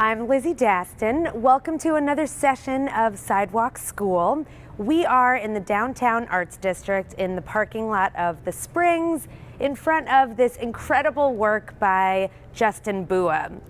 I'm Lizzie Daston. Welcome to another session of Sidewalk School. We are in the downtown arts district in the parking lot of the Springs in front of this incredible work by Justin BUA.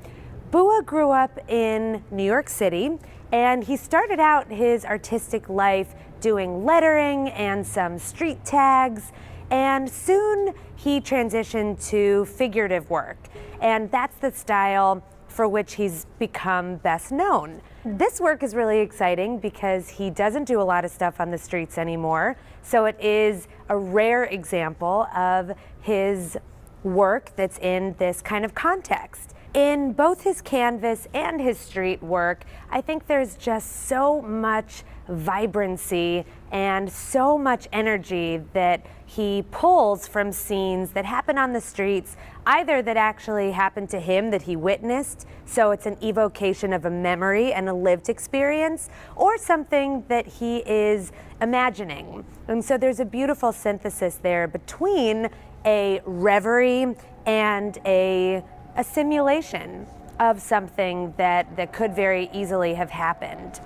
BUA grew up in New York City, and he started out his artistic life doing lettering and some street tags, and soon he transitioned to figurative work, and that's the style for which he's become best known. This work is really exciting because he doesn't do a lot of stuff on the streets anymore, so it is a rare example of his work that's in this kind of context. In both his canvas and his street work, I think there's just so much vibrancy and so much energy that he pulls from scenes that happen on the streets, either that actually happened to him that he witnessed, so it's an evocation of a memory and a lived experience, or something that he is imagining. And so there's a beautiful synthesis there between a reverie and a simulation of something that could very easily have happened.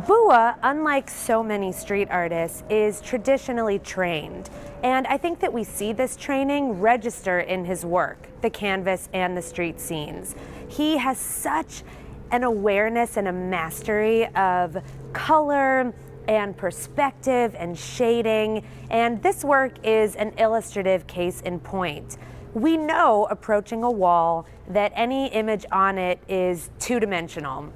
BUA, unlike so many street artists, is traditionally trained, and I think that we see this training register in his work, the canvas and the street scenes. He has such an awareness and a mastery of color and perspective and shading, and this work is an illustrative case in point. We know approaching a wall that any image on it is two-dimensional.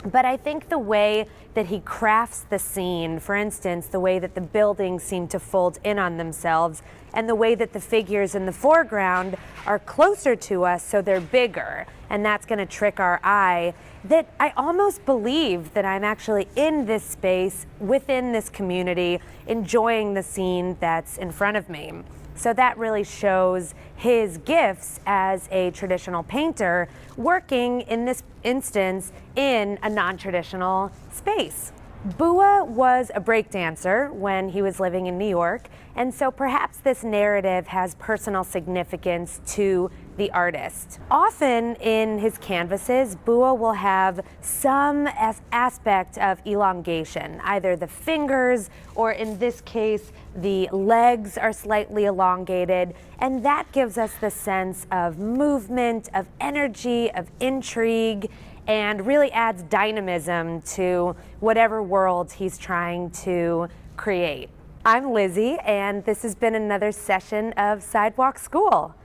But I think the way that he crafts the scene, for instance, the way that the buildings seem to fold in on themselves, and the way that the figures in the foreground are closer to us so they're bigger, and that's going to trick our eye, that I almost believe that I'm actually in this space, within this community, enjoying the scene that's in front of me. So that really shows his gifts as a traditional painter, working in this instance in a non-traditional space. BUA was a breakdancer when he was living in New York, and so perhaps this narrative has personal significance to the artist. Often in his canvases, BUA will have some aspect of elongation, either the fingers or in this case, the legs are slightly elongated, and that gives us the sense of movement, of energy, of intrigue, and really adds dynamism to whatever world he's trying to create. I'm Lizzie, and this has been another session of Sidewalk School.